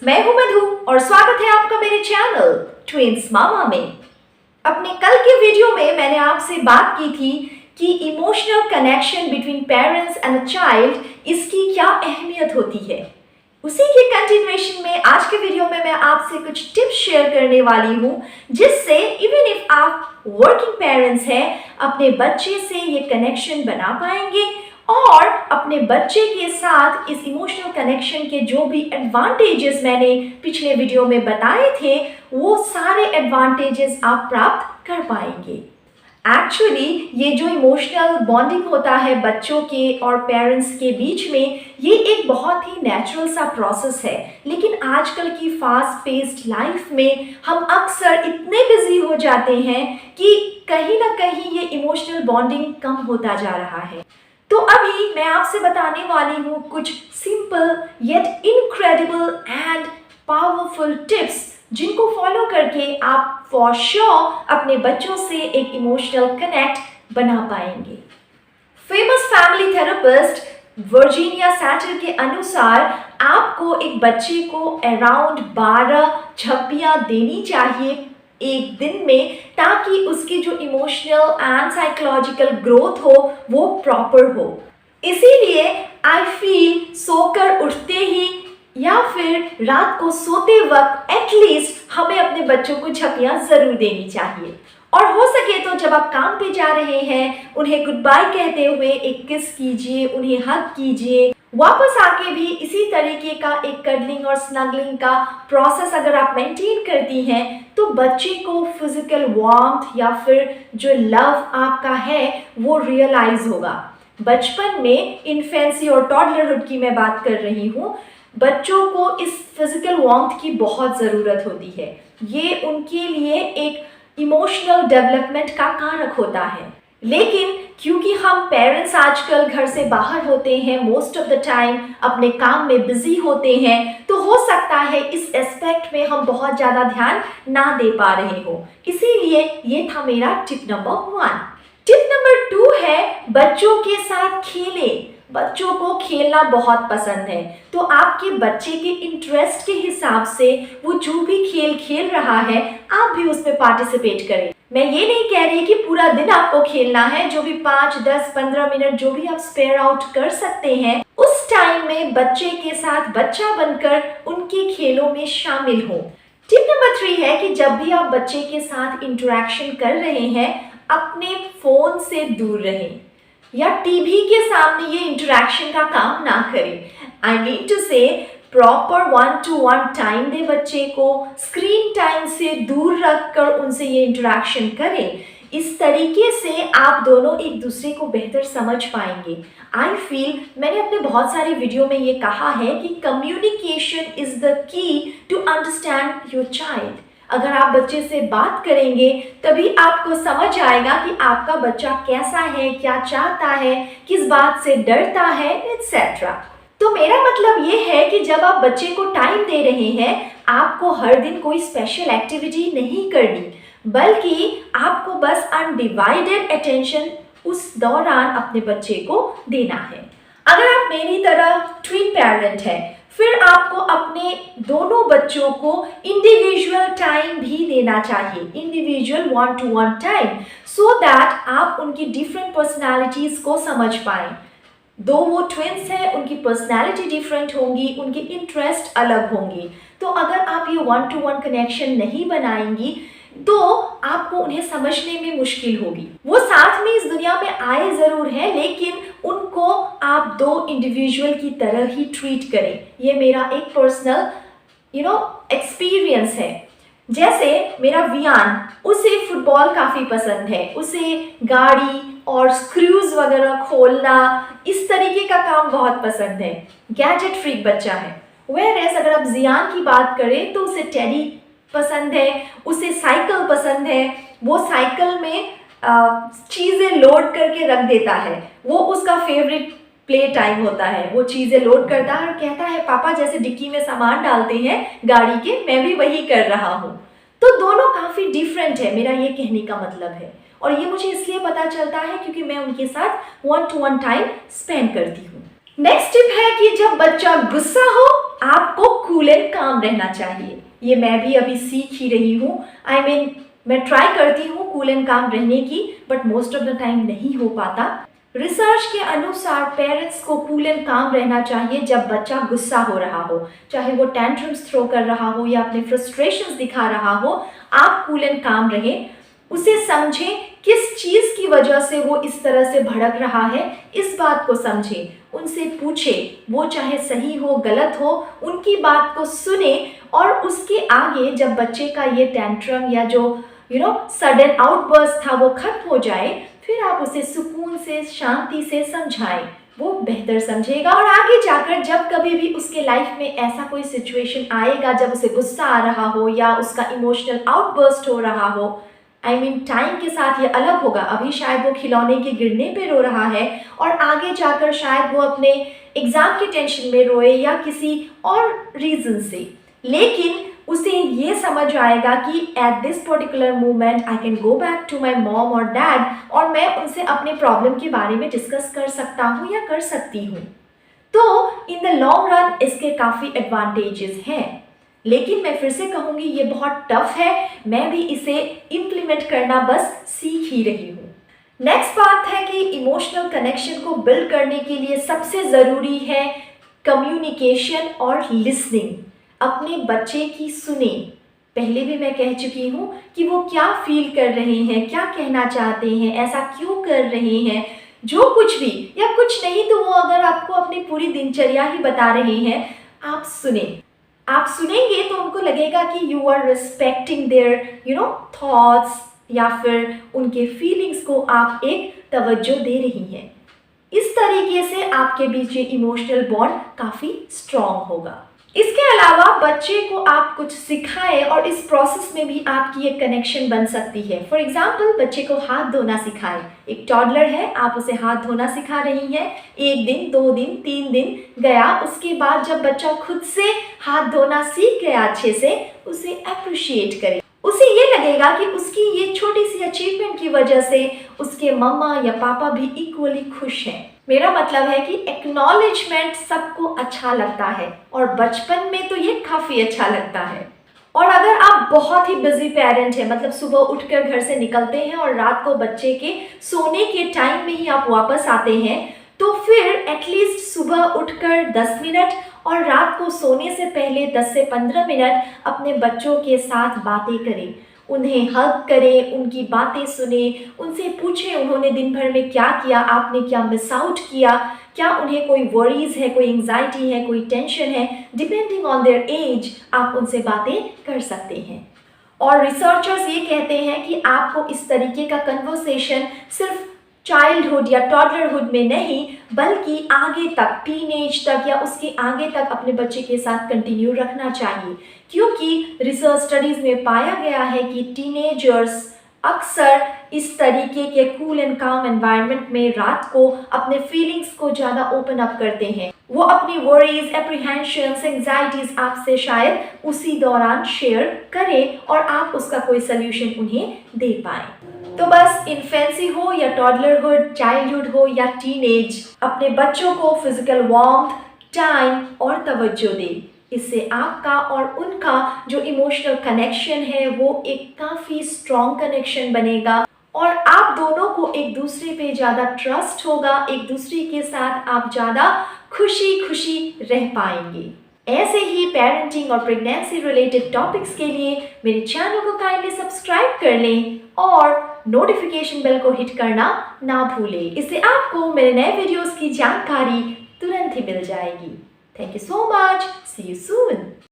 मैं हूं मधु और स्वागत है आपका मेरे चैनल ट्विंस मामा में। अपने कल के वीडियो में मैंने आपसे बात की थी कि emotional connection between parents and a child, इसकी क्या अहमियत होती है। उसी के कंटिन्यूएशन में आज के वीडियो में मैं आपसे कुछ टिप्स शेयर करने वाली हूँ, जिससे इवन इफ आप वर्किंग पेरेंट्स हैं, अपने बच्चे से ये कनेक्शन बना पाएंगे और अपने बच्चे के साथ इस इमोशनल कनेक्शन के जो भी एडवांटेजेस मैंने पिछले वीडियो में बताए थे, वो सारे एडवांटेजेस आप प्राप्त कर पाएंगे। एक्चुअली ये जो इमोशनल बॉन्डिंग होता है बच्चों के और पेरेंट्स के बीच में, ये एक बहुत ही नेचुरल सा प्रोसेस है। लेकिन आजकल की फास्ट पेस्ड लाइफ में हम अक्सर इतने बिजी हो जाते हैं कि कहीं ना कहीं ये इमोशनल बॉन्डिंग कम होता जा रहा है। तो अभी मैं आपसे बताने वाली हूँ कुछ simple yet incredible and powerful tips, जिनको फॉलो करके आप फॉर श्योर अपने बच्चों से एक इमोशनल कनेक्ट बना पाएंगे। फेमस फैमिली थेरेपिस्ट वर्जीनिया सैटर के अनुसार आपको एक बच्चे को अराउंड 12 झप्पियां देनी चाहिए एक दिन में, ताकि उसकी जो इमोशनल एंड साइकोलॉजिकल ग्रोथ हो वो प्रॉपर हो। इसीलिए आई फील सोकर उठते ही या फिर रात को सोते वक्त एटलीस्ट हमें अपने बच्चों को झप्पियां जरूर देनी चाहिए। और हो सके तो जब आप काम पे जा रहे हैं, उन्हें गुड बाय कहते हुए एक किस कीजिए, उन्हें हग कीजिए। वापस आके भी इसी तरीके का एक कडलिंग और स्नगलिंग का प्रोसेस अगर आप मेंटेन करती हैं, तो बच्चे को फिजिकल वार्मथ या फिर जो लव आपका है वो रियलाइज होगा। बचपन में इन्फेंसी और टॉडलरहुड की मैं बात कर रही हूँ, बच्चों को इस फिजिकल वार्मथ की बहुत ज़रूरत होती है। ये उनके लिए एक इमोशनल डेवलपमेंट का कारक होता है। लेकिन क्योंकि हम पेरेंट्स आजकल घर से बाहर होते हैं, मोस्ट ऑफ द टाइम अपने काम में बिजी होते हैं, तो हो सकता है इस एस्पेक्ट में हम बहुत ज़्यादा ध्यान ना दे पा रहे हो। इसीलिए ये था मेरा टिप नंबर 1। टिप नंबर 2 है बच्चों के साथ खेलें। बच्चों को खेलना बहुत पसंद है, तो आपके बच्चे के इंटरेस्ट के हिसाब से वो जो भी खेल खेल रहा है, आप भी उसमें पार्टिसिपेट करें। मैं ये नहीं कह रही कि पूरा दिन आपको खेलना है, जो भी 5, 10, 15 मिनट जो भी आप स्पेयर आउट कर सकते हैं, उस टाइम में बच्चे के साथ बच्चा बनकर उनके खेलों में शामिल हो। टिप नंबर 3 है कि जब भी आप बच्चे के साथ इंटरेक्शन कर रहे हैं, अपने फोन से दूर रहें या टीवी के सामने ये इंटरेक्शन का काम ना करें। आई मीन टू से प्रॉपर 1-to-1 टाइम दे बच्चे को, स्क्रीन टाइम से दूर रखकर उनसे ये इंटरेक्शन करें। इस तरीके से आप दोनों एक दूसरे को बेहतर समझ पाएंगे। आई फील मैंने अपने बहुत सारे वीडियो में ये कहा है कि communication is the key to understand your child. अगर आप बच्चे से बात करेंगे तभी आपको समझ आएगा कि आपका बच्चा कैसा है, क्या चाहता है, किस बात से डरता है, एटसेट्रा। तो मेरा मतलब ये है कि जब आप बच्चे को टाइम दे रहे हैं, आपको हर दिन कोई स्पेशल एक्टिविटी नहीं करनी, बल्कि आपको बस अनडिवाइडेड अटेंशन उस दौरान अपने बच्चे को देना है। अगर आप मेरी तरह ट्विन पेरेंट हैं, फिर आपको अपने दोनों बच्चों को इंडिविजुअल टाइम भी देना चाहिए, individual 1-to-1 time, so that आप उनकी डिफरेंट पर्सनालिटीज को समझ पाएं। दो वो ट्विंस हैं, उनकी पर्सनालिटी डिफरेंट होंगी, उनके इंटरेस्ट अलग होंगी। तो अगर आप ये 1-to-1 कनेक्शन नहीं बनाएंगी, तो आपको उन्हें समझने में मुश्किल होगी। वो साथ में इस दुनिया में आए जरूर हैं, लेकिन उनको आप दो इंडिविजुअल की तरह ही ट्रीट करें। ये मेरा एक पर्सनल एक्सपीरियंस है। जैसे मेरा वियान, उसे फुटबॉल काफ़ी पसंद है, उसे गाड़ी और स्क्रूज वगैरह खोलना, इस तरीके का काम बहुत पसंद है, गैजेट फ्रीक बच्चा है। वेयरएज़ अगर आप जियान की बात करें तो उसे टेडी पसंद है, उसे साइकिल पसंद है, वो साइकिल में चीज़ें लोड करके रख देता है, वो उसका फेवरेट प्ले टाइम होता है। वो चीज़ें लोड करता है और कहता है पापा जैसे डिक्की में सामान डालते हैं गाड़ी के, मैं भी वही कर रहा हूँ। तो दोनों काफ़ी डिफरेंट है, मेरा ये कहने का मतलब है। और ये मुझे इसलिए पता चलता है क्योंकि मैं उनके साथ 1-to-1 टाइम स्पेंड करती हूँ। नेक्स्ट टिप है कि जब बच्चा गुस्सा हो, आपको कूल एंड काम रहना चाहिए। ये मैं भी अभी सीख ही रही हूँ। मैं ट्राई करती हूँ कूल एंड काम रहने की, but most of the time नहीं हो पाता। रिसर्च के अनुसार पेरेंट्स को कूल एंड काम रहना चाहिए जब बच्चा गुस्सा हो रहा हो, चाहे वो टेंट्रम्स थ्रो कर रहा हो या अपने फ्रस्ट्रेशंस दिखा रहा हो। आप कूल एंड काम रहें, उसे समझें किस चीज़ की वजह से वो इस तरह से भड़क रहा है, इस बात को समझें, उनसे पूछें, वो चाहे सही हो गलत हो, उनकी बात को सुने और उसके आगे जब बच्चे का ये टेंट्रम या जो सडन आउटबर्स्ट था वो खत्म हो जाए, फिर आप उसे सुकून से शांति से समझाएं। वो बेहतर समझेगा और आगे जाकर जब कभी भी उसके लाइफ में ऐसा कोई सिचुएशन आएगा जब उसे गुस्सा आ रहा हो या उसका इमोशनल आउटबर्स्ट हो रहा हो, टाइम के साथ ये अलग होगा। अभी शायद वो खिलौने के गिरने पे रो रहा है और आगे जाकर शायद वो अपने एग्जाम की टेंशन में रोए या किसी और रीजन से, लेकिन उसे ये समझ आएगा कि at this particular moment I can go back to my mom और डैड और मैं उनसे अपने प्रॉब्लम के बारे में डिस्कस कर सकता हूँ या कर सकती हूँ। तो इन द लॉन्ग रन इसके काफ़ी एडवांटेजेस हैं, लेकिन मैं फिर से कहूँगी ये बहुत टफ है। मैं भी इसे इम्प्लीमेंट करना बस सीख ही रही हूँ। नेक्स्ट बात है कि इमोशनल कनेक्शन को बिल्ड करने के लिए सबसे ज़रूरी है कम्युनिकेशन और लिसनिंग। अपने बच्चे की सुने। पहले भी मैं कह चुकी हूँ कि वो क्या फील कर रहे हैं, क्या कहना चाहते हैं, ऐसा क्यों कर रहे हैं, जो कुछ भी या कुछ नहीं तो वो अगर आपको अपनी पूरी दिनचर्या ही बता रहे हैं, आप सुने। आप सुनेंगे तो उनको लगेगा कि you are respecting their thoughts या फिर उनके फीलिंग्स को आप एक तवज्जो दे रही हैं। इस तरीके से आपके बीच ये इमोशनल बॉन्ड काफ़ी स्ट्रॉन्ग होगा। इसके अलावा बच्चे को आप कुछ सिखाएं और इस प्रोसेस में भी आपकी एक कनेक्शन बन सकती है। फॉर एग्जाम्पल, बच्चे को हाथ धोना सिखाएं। एक टॉडलर है, आप उसे हाथ धोना सिखा रही हैं। 1 दिन, 2 दिन, 3 दिन गया, उसके बाद जब बच्चा खुद से हाथ धोना सीख गया अच्छे से, उसे अप्रिशिएट करें। उसे ये लगेगा कि उसकी ये छोटी सी अचीवमेंट की वजह से उसके मम्मा या पापा भी इक्वली खुश हैं। मेरा मतलब है कि एक्नॉलेजमेंट सबको अच्छा लगता है और बचपन में तो ये काफ़ी अच्छा लगता है। और अगर आप बहुत ही बिजी पेरेंट हैं, मतलब सुबह उठकर घर से निकलते हैं और रात को बच्चे के सोने के टाइम में ही आप वापस आते हैं, तो फिर एटलीस्ट सुबह उठकर 10 मिनट और रात को सोने से पहले 10 से 15 मिनट अपने बच्चों के साथ बातें करें। उन्हें हग करें, उनकी बातें सुने, उनसे पूछें उन्होंने दिन भर में क्या किया, आपने क्या मिस आउट किया, क्या उन्हें कोई वरीज़ है, कोई एंग्जाइटी है, कोई टेंशन है। डिपेंडिंग ऑन देयर एज आप उनसे बातें कर सकते हैं। और रिसर्चर्स ये कहते हैं कि आपको इस तरीके का कन्वर्सेशन सिर्फ चाइल्डहुड या टॉडलरहुड में नहीं, बल्कि आगे तक, टीनेज तक या उसके आगे तक अपने बच्चे के साथ कंटिन्यू रखना चाहिए, क्योंकि रिसर्च स्टडीज़ में पाया गया है कि टीनेजर्स अक्सर इस तरीके के कूल एंड काम एनवायरनमेंट में रात को अपने फीलिंग्स को ज़्यादा ओपन अप करते हैं। वो अपनी वरीज, एप्रीहेंशंस, एंग्जाइटीज़ आपसे शायद उसी दौरान शेयर करें और आप उसका कोई सल्यूशन उन्हें दे पाएँ। तो बस इन्फेंसी हो या टॉडलरहुड, चाइल्डहुड हो या टीनेज, अपने बच्चों को फिजिकल वार्मथ, टाइम और तवज्जो दें। इससे आपका और उनका जो इमोशनल कनेक्शन है वो एक काफ़ी स्ट्रॉन्ग कनेक्शन बनेगा और आप दोनों को एक दूसरे पे ज़्यादा ट्रस्ट होगा, एक दूसरे के साथ आप ज़्यादा खुशी खुशी रह पाएंगे। ऐसे ही पेरेंटिंग और प्रेगनेंसी रिलेटेड टॉपिक्स के लिए मेरे चैनल को काइंडली सब्सक्राइब कर लें और नोटिफिकेशन बेल को हिट करना ना भूलें। इससे आपको मेरे नए वीडियोस की जानकारी तुरंत ही मिल जाएगी। Thank you so much. See you soon.